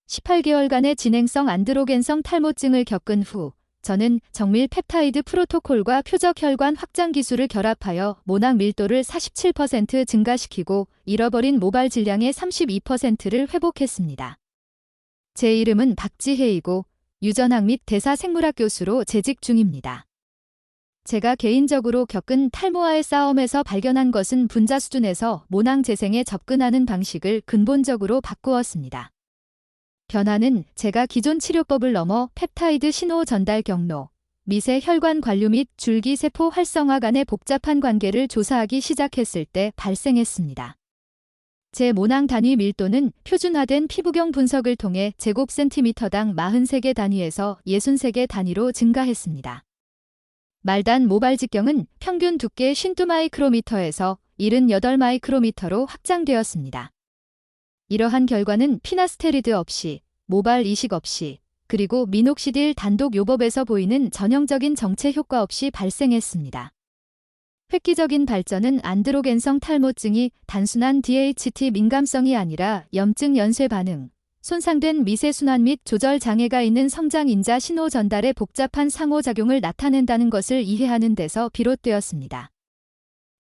18개월간의 진행성 안드로겐성 탈모증을 겪은 후 저는 정밀 펩타이드 프로토콜과 표적 혈관 확장 기술을 결합하여 모낭 밀도를 47% 증가시키고 잃어버린 모발 질량의 32%를 회복했습니다. 제 이름은 박지혜이고 유전학 및 대사생물학 교수로 재직 중입니다. 제가 개인적으로 겪은 탈모와의 싸움에서 발견한 것은 분자 수준에서 모낭 재생에 접근하는 방식을 근본적으로 바꾸었습니다. 변화는 제가 기존 치료법을 넘어 펩타이드 신호 전달 경로, 미세 혈관 관류 및 줄기세포 활성화 간의 복잡한 관계를 조사하기 시작했을 때 발생했습니다. 제 모낭 단위 밀도는 표준화된 피부경 분석을 통해 제곱센티미터당 43개 단위에서 63개 단위로 증가했습니다. 말단 모발 직경은 평균 두께 52마이크로미터에서 78마이크로미터로 확장되었습니다. 이러한 결과는 피나스테리드 없이, 모발 이식 없이, 그리고 미녹시딜 단독 요법에서 보이는 전형적인 정체 효과 없이 발생했습니다. 획기적인 발전은 안드로겐성 탈모증이 단순한 DHT 민감성이 아니라 염증 연쇄 반응, 손상된 미세순환 및 조절 장애가 있는 성장인자 신호 전달의 복잡한 상호작용을 나타낸다는 것을 이해하는 데서 비롯되었습니다.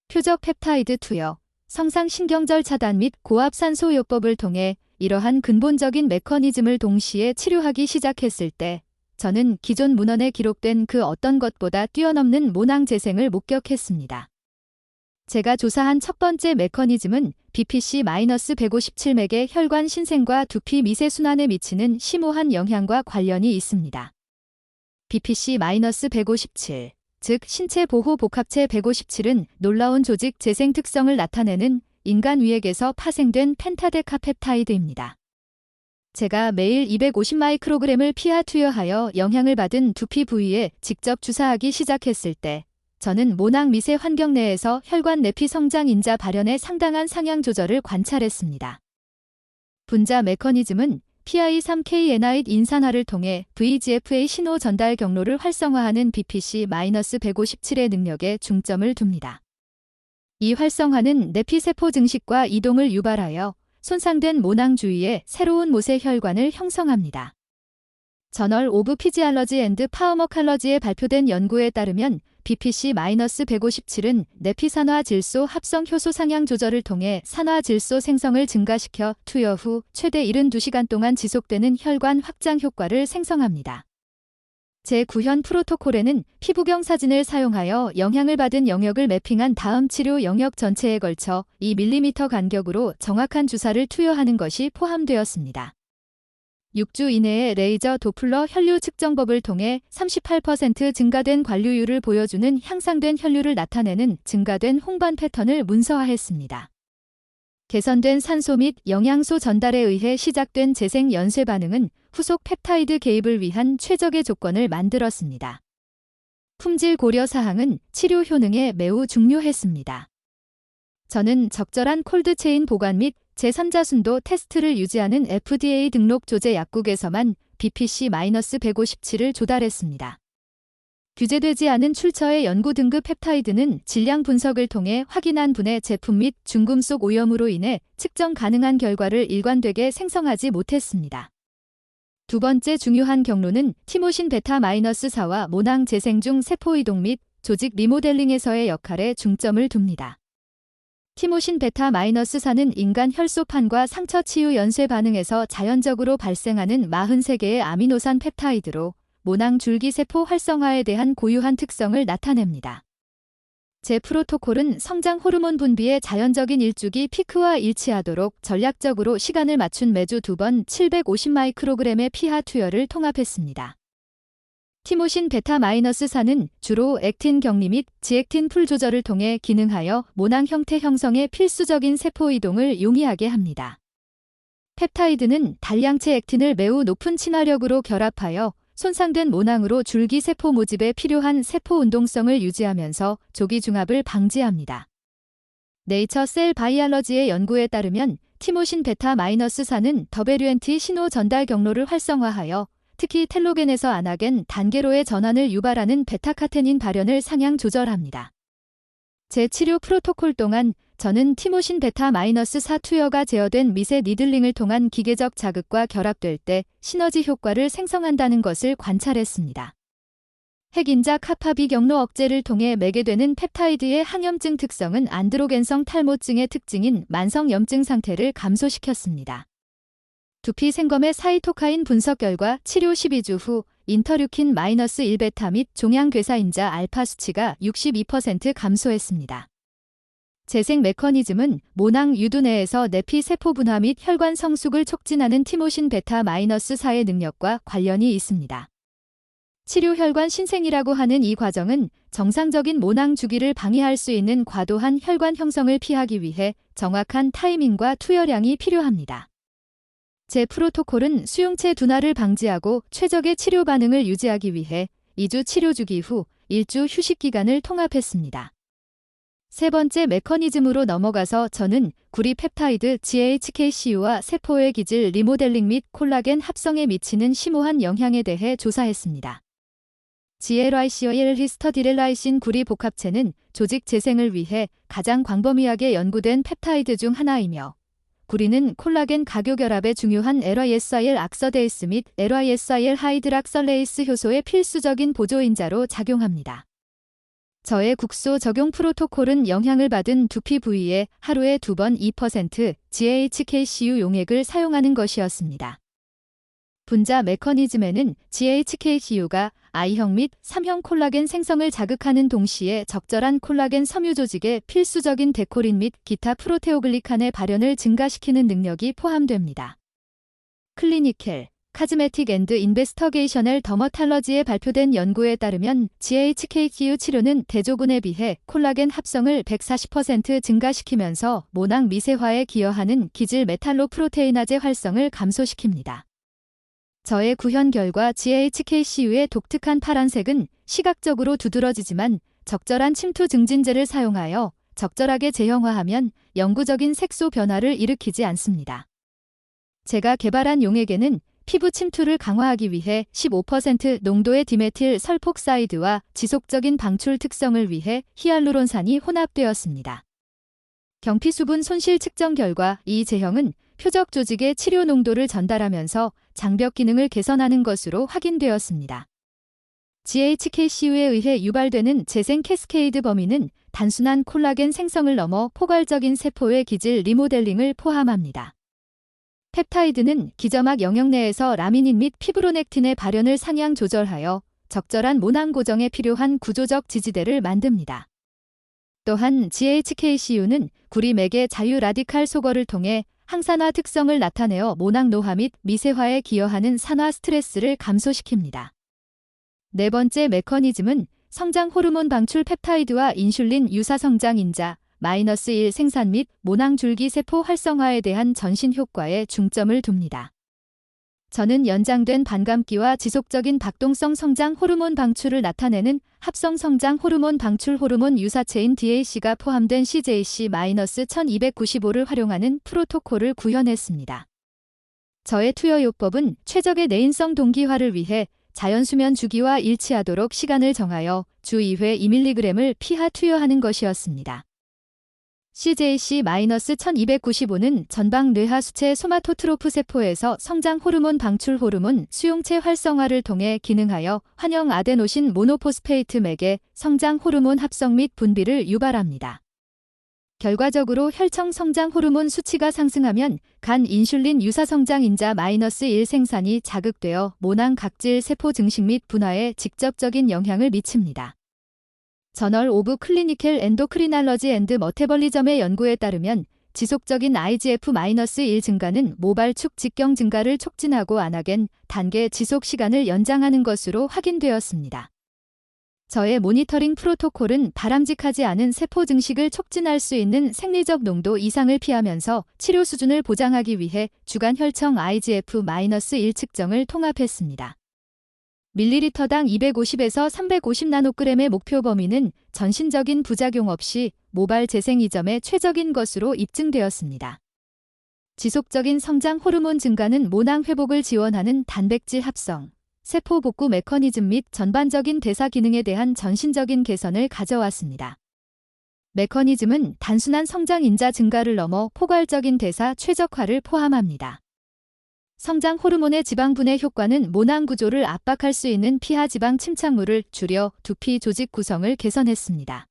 표적 펩타이드 투여, 성상신경절 차단 및 고압산소 요법을 통해 이러한 근본적인 메커니즘을 동시에 치료하기 시작했을 때 저는 기존 문헌에 기록된 그 어떤 것보다 뛰어넘는 모낭 재생을 목격했습니다. 제가 조사한 첫 번째 메커니즘은 BPC-157맥의 혈관 신생과 두피 미세순환에 미치는 심오한 영향과 관련이 있습니다. BPC-157, 즉 신체 보호 복합체 157은 놀라운 조직 재생 특성을 나타내는 인간 위액에서 파생된 펜타데카펩타이드입니다. 제가 매일 250마이크로그램을 피하 투여하여 영향을 받은 두피 부위에 직접 주사하기 시작했을 때 저는 모낭 미세 환경 내에서 혈관 내피 성장 인자 발현의 상당한 상향 조절을 관찰했습니다. 분자 메커니즘은 PI3K 에나잇 인산화를 통해 VEGFA 신호 전달 경로를 활성화하는 BPC-157의 능력에 중점을 둡니다. 이 활성화는 내피세포 증식과 이동을 유발하여 손상된 모낭 주위에 새로운 모세 혈관을 형성합니다. 저널 오브 피지알러지 앤드 파우머칼러지에 발표된 연구에 따르면 BPC-157은 내피산화 질소 합성 효소 상향 조절을 통해 산화 질소 생성을 증가시켜 투여 후 최대 72시간 동안 지속되는 혈관 확장 효과를 생성합니다. 제9현 프로토콜에는 피부경 사진을 사용하여 영향을 받은 영역을 매핑한 다음 치료 영역 전체에 걸쳐 2mm 간격으로 정확한 주사를 투여하는 것이 포함되었습니다. 6주 이내에 레이저 도플러 혈류 측정법을 통해 38% 증가된 관류율을 보여주는 향상된 혈류를 나타내는 증가된 홍반 패턴을 문서화했습니다. 개선된 산소 및 영양소 전달에 의해 시작된 재생 연쇄 반응은 후속 펩타이드 개입을 위한 최적의 조건을 만들었습니다. 품질 고려 사항은 치료 효능에 매우 중요했습니다. 저는 적절한 콜드체인 보관 및 제3자 순도 테스트를 유지하는 FDA 등록 조제 약국에서만 BPC-157을 조달했습니다. 규제되지 않은 출처의 연구 등급 펩타이드는 질량 분석을 통해 확인한 분해 제품 및 중금속 오염으로 인해 측정 가능한 결과를 일관되게 생성하지 못했습니다. 두 번째 중요한 경로는 티모신 베타-4와 모낭 재생 중 세포 이동 및 조직 리모델링에서의 역할에 중점을 둡니다. 티모신 베타-4는 인간 혈소판과 상처 치유 연쇄 반응에서 자연적으로 발생하는 43개의 아미노산 펩타이드로 모낭 줄기세포 활성화에 대한 고유한 특성을 나타냅니다. 제 프로토콜은 성장 호르몬 분비의 자연적인 일주기 피크와 일치하도록 전략적으로 시간을 맞춘 매주 2번 750마이크로그램의 피하 투여를 통합했습니다. 티모신 베타-4는 주로 액틴 격리 및 지액틴 풀 조절을 통해 기능하여 모낭 형태 형성에 필수적인 세포 이동을 용이하게 합니다. 펩타이드는 단량체 액틴을 매우 높은 친화력으로 결합하여 손상된 모낭으로 줄기 세포 모집에 필요한 세포 운동성을 유지하면서 조기 중합을 방지합니다. 네이처 셀 바이알러지의 연구에 따르면 티모신 베타-4는 WNT 신호 전달 경로를 활성화하여 특히 텔로겐에서 아나겐 단계로의 전환을 유발하는 베타카테닌 발현을 상향 조절합니다. 제 치료 프로토콜 동안 저는 티모신 베타-4 투여가 제어된 미세 니들링을 통한 기계적 자극과 결합될 때 시너지 효과를 생성한다는 것을 관찰했습니다. 핵인자 카파비 경로 억제를 통해 매개되는 펩타이드의 항염증 특성은 안드로겐성 탈모증의 특징인 만성염증 상태를 감소시켰습니다. 두피 생검의 사이토카인 분석 결과 치료 12주 후 인터류킨-1베타 및 종양괴사인자 알파 수치가 62% 감소했습니다. 재생 메커니즘은 모낭 유두 내에서 내피 세포 분화 및 혈관 성숙을 촉진하는 티모신 베타-4의 능력과 관련이 있습니다. 치료 혈관 신생이라고 하는 이 과정은 정상적인 모낭 주기를 방해할 수 있는 과도한 혈관 형성을 피하기 위해 정확한 타이밍과 투여량이 필요합니다. 제 프로토콜은 수용체 둔화를 방지하고 최적의 치료 반응을 유지하기 위해 2주 치료 주기 후 1주 휴식 기간을 통합했습니다. 세 번째 메커니즘으로 넘어가서 저는 구리 펩타이드 GHKCU와 세포의 기질 리모델링 및 콜라겐 합성에 미치는 심오한 영향에 대해 조사했습니다. GLICOL 히스터디렐라이신 구리 복합체는 조직 재생을 위해 가장 광범위하게 연구된 펩타이드 중 하나이며 구리는 콜라겐 가교결합에 중요한 LYSIL 악서데이스 및 LYSIL 하이드락설레이스 효소의 필수적인 보조인자로 작용합니다. 저의 국소 적용 프로토콜은 영향을 받은 두피 부위에 하루에 2번 2% GHKCU 용액을 사용하는 것이었습니다. 분자 메커니즘에는 GHKCU가 I형 및 3형 콜라겐 생성을 자극하는 동시에 적절한 콜라겐 섬유 조직의 필수적인 데코린 및 기타 프로테오글리칸의 발현을 증가시키는 능력이 포함됩니다. 클리니켈, 카즈메틱 앤드 인베스터게이셔널 더머탈러지에 발표된 연구에 따르면 GHKCU 치료는 대조군에 비해 콜라겐 합성을 140% 증가시키면서 모낭 미세화에 기여하는 기질 메탈로프로테이나제 활성을 감소시킵니다. 저의 구현 결과 GHKCU의 독특한 파란색은 시각적으로 두드러지지만 적절한 침투 증진제를 사용하여 적절하게 제형화하면 영구적인 색소 변화를 일으키지 않습니다. 제가 개발한 용액에는 피부 침투를 강화하기 위해 15% 농도의 디메틸 설폭사이드와 지속적인 방출 특성을 위해 히알루론산이 혼합되었습니다. 경피수분 손실 측정 결과 이 제형은 표적 조직의 치료 농도를 전달하면서 장벽 기능을 개선하는 것으로 확인되었습니다. GHKCU에 의해 유발되는 재생 캐스케이드 범위는 단순한 콜라겐 생성을 넘어 포괄적인 세포의 기질 리모델링을 포함합니다. 펩타이드는 기점막 영역 내에서 라미닌 및 피브로넥틴의 발현을 상향 조절하여 적절한 모낭 고정에 필요한 구조적 지지대를 만듭니다. 또한 GHKCU는 구리맥의 자유 라디칼 소거를 통해 항산화 특성을 나타내어 모낭 노화 및 미세화에 기여하는 산화 스트레스를 감소시킵니다. 네 번째 메커니즘은 성장 호르몬 방출 펩타이드와 인슐린 유사 성장 인자 -1 생산 및 모낭 줄기 세포 활성화에 대한 전신 효과에 중점을 둡니다. 저는 연장된 반감기와 지속적인 박동성 성장 호르몬 방출을 나타내는 합성 성장 호르몬 방출 호르몬 유사체인 DAC가 포함된 CJC-1295를 활용하는 프로토콜을 구현했습니다. 저의 투여요법은 최적의 내인성 동기화를 위해 자연수면 주기와 일치하도록 시간을 정하여 주 2회 2mg을 피하 투여하는 것이었습니다. CJC-1295는 전방 뇌하 수체 소마토트로프 세포에서 성장 호르몬 방출 호르몬 수용체 활성화를 통해 기능하여 환영 아데노신 모노포스페이트 맥의 성장 호르몬 합성 및 분비를 유발합니다. 결과적으로 혈청 성장 호르몬 수치가 상승하면 간 인슐린 유사 성장 인자 -1 생산이 자극되어 모낭 각질 세포 증식 및 분화에 직접적인 영향을 미칩니다. 저널 오브 클리니컬 엔도크리날러지 앤드 머테벌리점의 연구에 따르면 지속적인 IGF-1 증가는 모발축 직경 증가를 촉진하고 아나겐 단계 지속 시간을 연장하는 것으로 확인되었습니다. 저의 모니터링 프로토콜은 바람직하지 않은 세포 증식을 촉진할 수 있는 생리적 농도 이상을 피하면서 치료 수준을 보장하기 위해 주간 혈청 IGF-1 측정을 통합했습니다. 밀리리터당 250에서 350나노그램의 목표 범위는 전신적인 부작용 없이 모발 재생 이점에 최적인 것으로 입증되었습니다. 지속적인 성장 호르몬 증가는 모낭 회복을 지원하는 단백질 합성, 세포 복구 메커니즘 및 전반적인 대사 기능에 대한 전신적인 개선을 가져왔습니다. 메커니즘은 단순한 성장 인자 증가를 넘어 포괄적인 대사 최적화를 포함합니다. 성장 호르몬의 지방 분해 효과는 모낭 구조를 압박할 수 있는 피하 지방 침착물을 줄여 두피 조직 구성을 개선했습니다.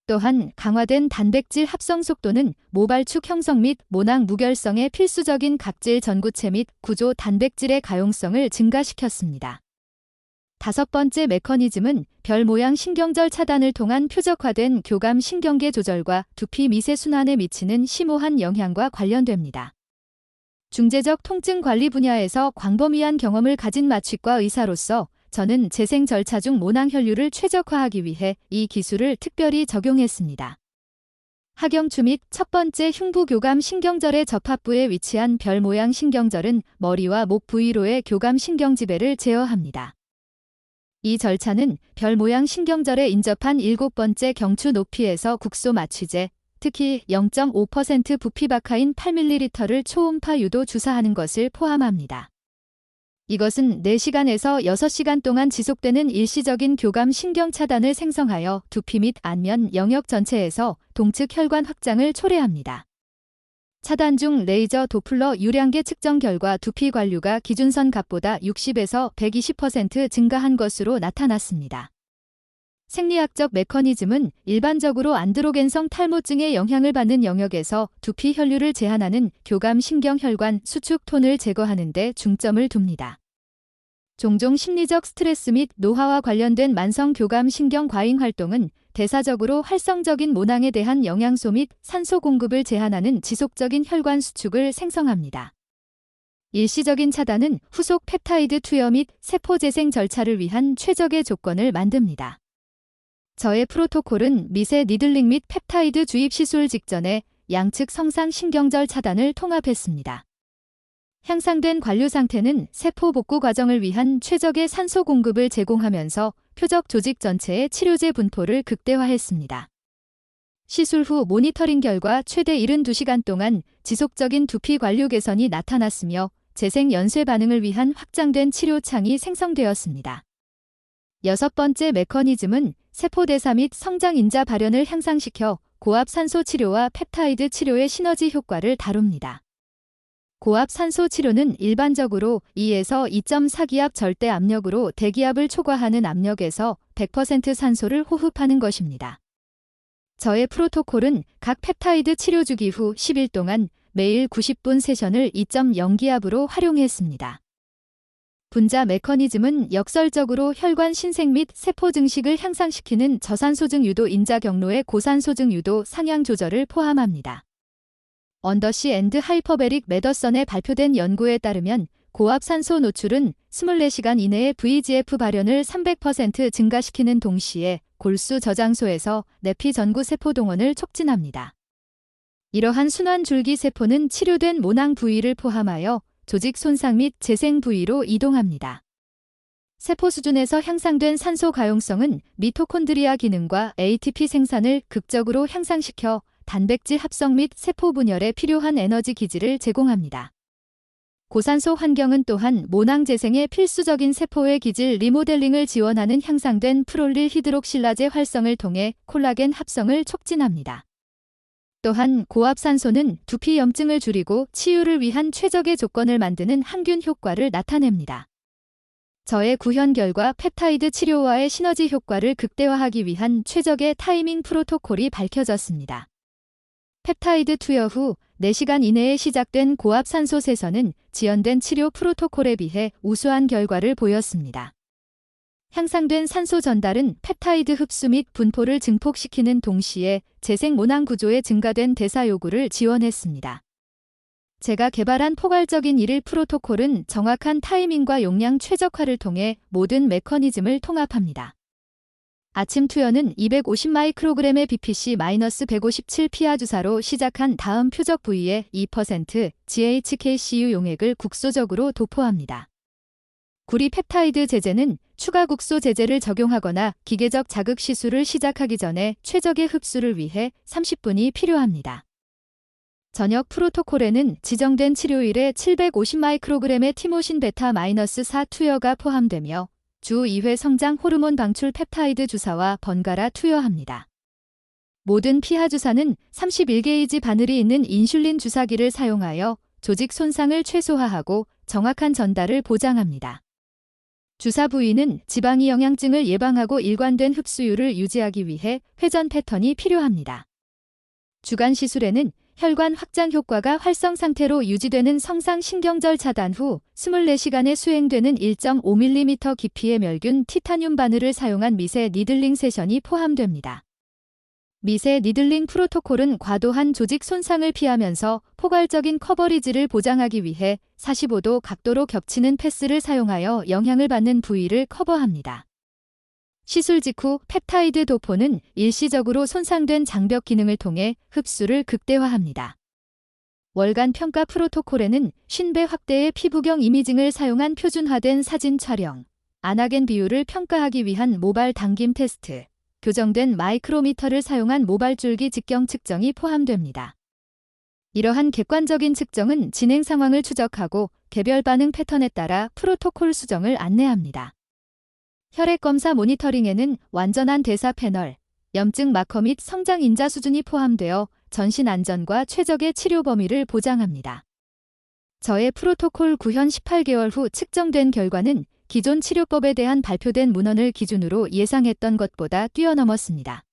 또한 강화된 단백질 합성 속도는 모발축 형성 및 모낭 무결성에 필수적인 각질 전구체 및 구조 단백질의 가용성을 증가시켰습니다. 다섯 번째 메커니즘은 별 모양 신경절 차단을 통한 표적화된 교감 신경계 조절과 두피 미세 순환에 미치는 심오한 영향과 관련됩니다. 중재적 통증 관리 분야에서 광범위한 경험을 가진 마취과 의사로서 저는 재생 절차 중 모낭 혈류를 최적화하기 위해 이 기술을 특별히 적용했습니다. 하경추 및 첫 번째 흉부 교감 신경절의 접합부에 위치한 별 모양 신경절은 머리와 목 부위로의 교감 신경 지배를 제어합니다. 이 절차는 별 모양 신경절에 인접한 7번째 경추 높이에서 국소 마취제, 특히 0.5% 부피박하인 8ml를 초음파 유도 주사하는 것을 포함합니다. 이것은 4시간에서 6시간 동안 지속되는 일시적인 교감 신경 차단을 생성하여 두피 및 안면 영역 전체에서 동측 혈관 확장을 초래합니다. 차단 중 레이저 도플러 유량계 측정 결과 두피 관류가 기준선 값보다 60에서 120% 증가한 것으로 나타났습니다. 생리학적 메커니즘은 일반적으로 안드로겐성 탈모증의 영향을 받는 영역에서 두피 혈류를 제한하는 교감 신경 혈관 수축 톤을 제거하는 데 중점을 둡니다. 종종 심리적 스트레스 및 노화와 관련된 만성 교감 신경 과잉 활동은 대사적으로 활성적인 모낭에 대한 영양소 및 산소 공급을 제한하는 지속적인 혈관 수축을 생성합니다. 일시적인 차단은 후속 펩타이드 투여 및 세포 재생 절차를 위한 최적의 조건을 만듭니다. 저의 프로토콜은 미세 니들링 및 펩타이드 주입 시술 직전에 양측 성상 신경절 차단을 통합했습니다. 향상된 관류 상태는 세포 복구 과정을 위한 최적의 산소 공급을 제공하면서 표적 조직 전체의 치료제 분포를 극대화했습니다. 시술 후 모니터링 결과 최대 72시간 동안 지속적인 두피 관류 개선이 나타났으며 재생 연쇄 반응을 위한 확장된 치료창이 생성되었습니다. 여섯 번째 메커니즘은 세포대사 및 성장 인자 발현을 향상시켜 고압 산소 치료와 펩타이드 치료의 시너지 효과를 다룹니다. 고압 산소 치료는 일반적으로 2에서 2.4기압 절대 압력으로 대기압을 초과하는 압력에서 100% 산소를 호흡하는 것입니다. 저의 프로토콜은 각 펩타이드 치료 주기 후 10일 동안 매일 90분 세션을 2.0기압으로 활용했습니다. 분자 메커니즘은 역설적으로 혈관 신생 및 세포 증식을 향상시키는 저산소증 유도 인자 경로의 고산소증 유도 상향 조절을 포함합니다. 언더시 앤드 하이퍼베릭 메더선에 발표된 연구에 따르면 고압 산소 노출은 24시간 이내에 VEGF 발현을 300% 증가시키는 동시에 골수 저장소에서 내피 전구 세포 동원을 촉진합니다. 이러한 순환 줄기 세포는 치료된 모낭 부위를 포함하여 조직 손상 및 재생 부위로 이동합니다. 세포 수준에서 향상된 산소 가용성은 미토콘드리아 기능과 ATP 생산을 극적으로 향상시켜 단백질 합성 및 세포 분열에 필요한 에너지 기지를 제공합니다. 고산소 환경은 또한 모낭 재생의 필수적인 세포의 기질 리모델링을 지원하는 향상된 프롤릴 히드록실라제 활성을 통해 콜라겐 합성을 촉진합니다. 또한 고압 산소는 두피 염증을 줄이고 치유를 위한 최적의 조건을 만드는 항균 효과를 나타냅니다. 저의 구현 결과 펩타이드 치료와의 시너지 효과를 극대화하기 위한 최적의 타이밍 프로토콜이 밝혀졌습니다. 펩타이드 투여 후 4시간 이내에 시작된 고압 산소 세선은 지연된 치료 프로토콜에 비해 우수한 결과를 보였습니다. 향상된 산소 전달은 펩타이드 흡수 및 분포를 증폭시키는 동시에 재생 모낭 구조의 증가된 대사 요구를 지원했습니다. 제가 개발한 포괄적인 1일 프로토콜은 정확한 타이밍과 용량 최적화를 통해 모든 메커니즘을 통합합니다. 아침 투여는 250마이크로그램의 BPC-157 피하 주사로 시작한 다음 표적 부위에 2% GHKCU 용액을 국소적으로 도포합니다. 구리 펩타이드 제제는 추가 국소 제제를 적용하거나 기계적 자극 시술을 시작하기 전에 최적의 흡수를 위해 30분이 필요합니다. 저녁 프로토콜에는 지정된 치료일에 750마이크로그램의 티모신 베타-4 투여가 포함되며 주 2회 성장 호르몬 방출 펩타이드 주사와 번갈아 투여합니다. 모든 피하 주사는 31게이지 바늘이 있는 인슐린 주사기를 사용하여 조직 손상을 최소화하고 정확한 전달을 보장합니다. 주사 부위는 지방이 영양증을 예방하고 일관된 흡수율을 유지하기 위해 회전 패턴이 필요합니다. 주간 시술에는 혈관 확장 효과가 활성 상태로 유지되는 성상신경절 차단 후 24시간에 수행되는 1.5mm 깊이의 멸균 티타늄 바늘을 사용한 미세 니들링 세션이 포함됩니다. 미세 니들링 프로토콜은 과도한 조직 손상을 피하면서 포괄적인 커버리지를 보장하기 위해 45도 각도로 겹치는 패스를 사용하여 영향을 받는 부위를 커버합니다. 시술 직후 펩타이드 도포는 일시적으로 손상된 장벽 기능을 통해 흡수를 극대화합니다. 월간 평가 프로토콜에는 50배 확대의 피부경 이미징을 사용한 표준화된 사진 촬영, 아나겐 비율을 평가하기 위한 모발 당김 테스트, 교정된 마이크로미터를 사용한 모발줄기 직경 측정이 포함됩니다. 이러한 객관적인 측정은 진행 상황을 추적하고 개별 반응 패턴에 따라 프로토콜 수정을 안내합니다. 혈액검사 모니터링에는 완전한 대사 패널, 염증 마커 및 성장 인자 수준이 포함되어 전신 안전과 최적의 치료 범위를 보장합니다. 저의 프로토콜 구현 18개월 후 측정된 결과는 기존 치료법에 대한 발표된 문헌을 기준으로 예상했던 것보다 뛰어넘었습니다.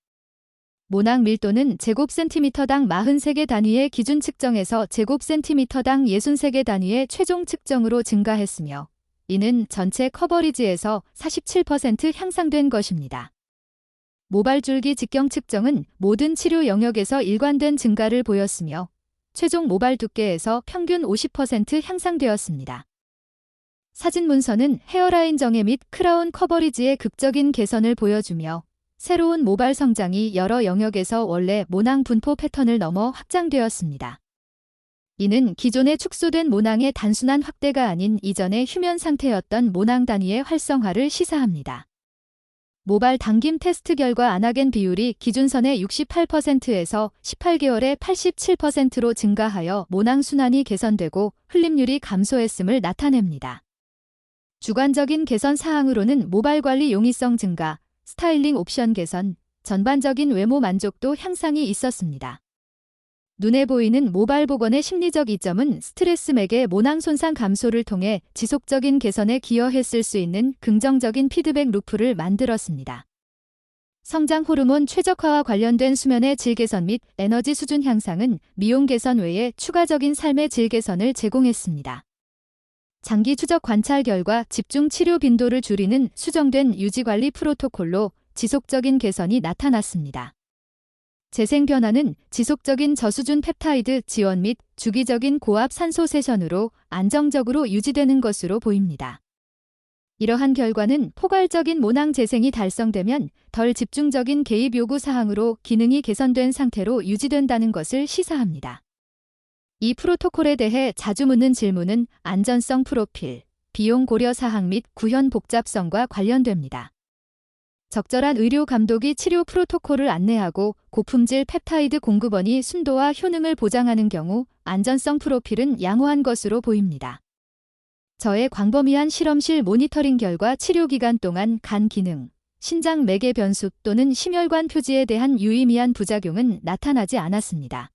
모낭 밀도는 제곱센티미터당 43개 단위의 기준 측정에서 제곱센티미터당 63개 단위의 최종 측정으로 증가했으며 이는 전체 커버리지에서 47% 향상된 것입니다. 모발줄기 직경 측정은 모든 치료 영역에서 일관된 증가를 보였으며 최종 모발 두께에서 평균 50% 향상되었습니다. 사진 문서는 헤어라인 정애 및 크라운 커버리지의 극적인 개선을 보여주며 새로운 모발 성장이 여러 영역에서 원래 모낭 분포 패턴을 넘어 확장되었습니다. 이는 기존의 축소된 모낭의 단순한 확대가 아닌 이전의 휴면 상태였던 모낭 단위의 활성화를 시사합니다. 모발 당김 테스트 결과 아나겐 비율이 기준선의 68%에서 18개월에 87%로 증가하여 모낭 순환이 개선되고 흘림률이 감소했음을 나타냅니다. 주관적인 개선 사항으로는 모발 관리 용이성 증가, 스타일링 옵션 개선, 전반적인 외모 만족도 향상이 있었습니다. 눈에 보이는 모발 복원의 심리적 이점은 스트레스 맥의 모낭 손상 감소를 통해 지속적인 개선에 기여했을 수 있는 긍정적인 피드백 루프를 만들었습니다. 성장 호르몬 최적화와 관련된 수면의 질 개선 및 에너지 수준 향상은 미용 개선 외에 추가적인 삶의 질 개선을 제공했습니다. 장기 추적 관찰 결과 집중 치료 빈도를 줄이는 수정된 유지관리 프로토콜로 지속적인 개선이 나타났습니다. 재생 변화는 지속적인 저수준 펩타이드 지원 및 주기적인 고압 산소 세션으로 안정적으로 유지되는 것으로 보입니다. 이러한 결과는 포괄적인 모낭 재생이 달성되면 덜 집중적인 개입 요구 사항으로 기능이 개선된 상태로 유지된다는 것을 시사합니다. 이 프로토콜에 대해 자주 묻는 질문은 안전성 프로필, 비용 고려 사항 및 구현 복잡성과 관련됩니다. 적절한 의료 감독이 치료 프로토콜을 안내하고 고품질 펩타이드 공급원이 순도와 효능을 보장하는 경우 안전성 프로필은 양호한 것으로 보입니다. 저의 광범위한 실험실 모니터링 결과 치료 기간 동안 간 기능, 신장 매개 변수 또는 심혈관 표지에 대한 유의미한 부작용은 나타나지 않았습니다.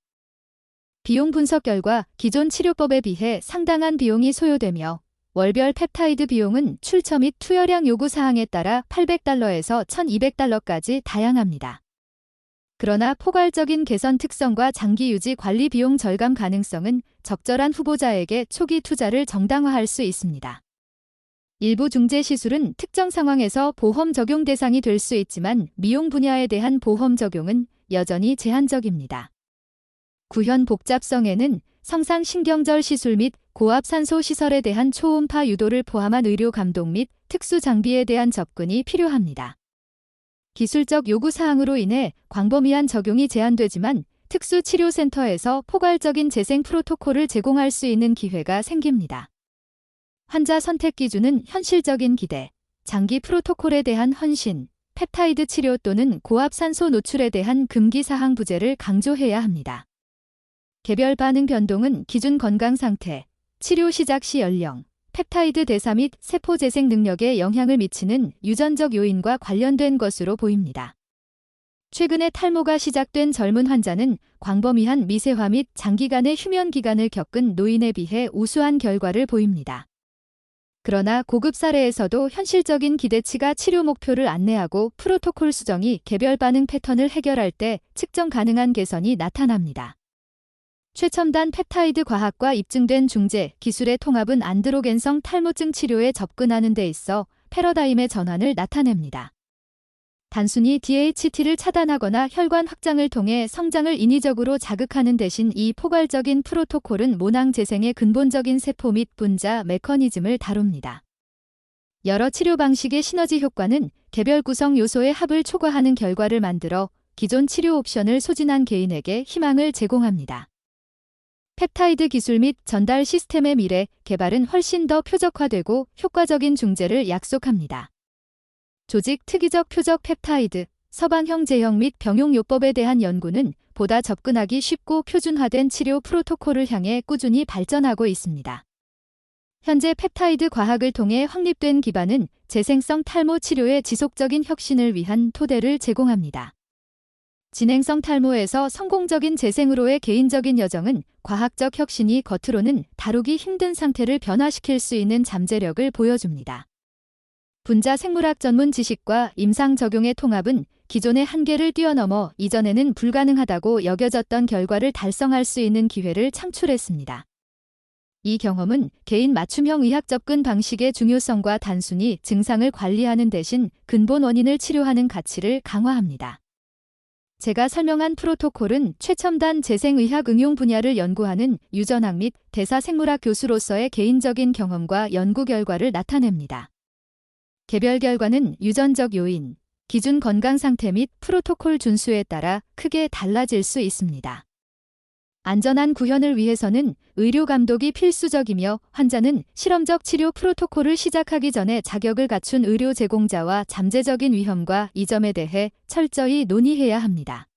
비용 분석 결과 기존 치료법에 비해 상당한 비용이 소요되며 월별 펩타이드 비용은 출처 및 투여량 요구 사항에 따라 $800에서 $1200까지 다양합니다. 그러나 포괄적인 개선 특성과 장기 유지 관리 비용 절감 가능성은 적절한 후보자에게 초기 투자를 정당화할 수 있습니다. 일부 중재 시술은 특정 상황에서 보험 적용 대상이 될 수 있지만 미용 분야에 대한 보험 적용은 여전히 제한적입니다. 구현 복잡성에는 성상신경절 시술 및 고압 산소 시설에 대한 초음파 유도를 포함한 의료 감독 및 특수 장비에 대한 접근이 필요합니다. 기술적 요구 사항으로 인해 광범위한 적용이 제한되지만 특수치료센터에서 포괄적인 재생 프로토콜을 제공할 수 있는 기회가 생깁니다. 환자 선택 기준은 현실적인 기대, 장기 프로토콜에 대한 헌신, 펩타이드 치료 또는 고압 산소 노출에 대한 금기 사항 부재를 강조해야 합니다. 개별 반응 변동은 기준 건강 상태, 치료 시작 시 연령, 펩타이드 대사 및 세포 재생 능력에 영향을 미치는 유전적 요인과 관련된 것으로 보입니다. 최근에 탈모가 시작된 젊은 환자는 광범위한 미세화 및 장기간의 휴면 기간을 겪은 노인에 비해 우수한 결과를 보입니다. 그러나 고급 사례에서도 현실적인 기대치가 치료 목표를 안내하고 프로토콜 수정이 개별 반응 패턴을 해결할 때 측정 가능한 개선이 나타납니다. 최첨단 펩타이드 과학과 입증된 중재, 기술의 통합은 안드로겐성 탈모증 치료에 접근하는 데 있어 패러다임의 전환을 나타냅니다. 단순히 DHT를 차단하거나 혈관 확장을 통해 성장을 인위적으로 자극하는 대신 이 포괄적인 프로토콜은 모낭 재생의 근본적인 세포 및 분자 메커니즘을 다룹니다. 여러 치료 방식의 시너지 효과는 개별 구성 요소의 합을 초과하는 결과를 만들어 기존 치료 옵션을 소진한 개인에게 희망을 제공합니다. 펩타이드 기술 및 전달 시스템의 미래 개발은 훨씬 더 표적화되고 효과적인 중재를 약속합니다. 조직 특이적 표적 펩타이드, 서방형 제형 및 병용요법에 대한 연구는 보다 접근하기 쉽고 표준화된 치료 프로토콜을 향해 꾸준히 발전하고 있습니다. 현재 펩타이드 과학을 통해 확립된 기반은 재생성 탈모 치료의 지속적인 혁신을 위한 토대를 제공합니다. 진행성 탈모에서 성공적인 재생으로의 개인적인 여정은 과학적 혁신이 겉으로는 다루기 힘든 상태를 변화시킬 수 있는 잠재력을 보여줍니다. 분자 생물학 전문 지식과 임상 적용의 통합은 기존의 한계를 뛰어넘어 이전에는 불가능하다고 여겨졌던 결과를 달성할 수 있는 기회를 창출했습니다. 이 경험은 개인 맞춤형 의학 접근 방식의 중요성과 단순히 증상을 관리하는 대신 근본 원인을 치료하는 가치를 강화합니다. 제가 설명한 프로토콜은 최첨단 재생의학 응용 분야를 연구하는 유전학 및 대사생물학 교수로서의 개인적인 경험과 연구 결과를 나타냅니다. 개별 결과는 유전적 요인, 기준 건강 상태 및 프로토콜 준수에 따라 크게 달라질 수 있습니다. 안전한 구현을 위해서는 의료 감독이 필수적이며 환자는 실험적 치료 프로토콜을 시작하기 전에 자격을 갖춘 의료 제공자와 잠재적인 위험과 이 점에 대해 철저히 논의해야 합니다.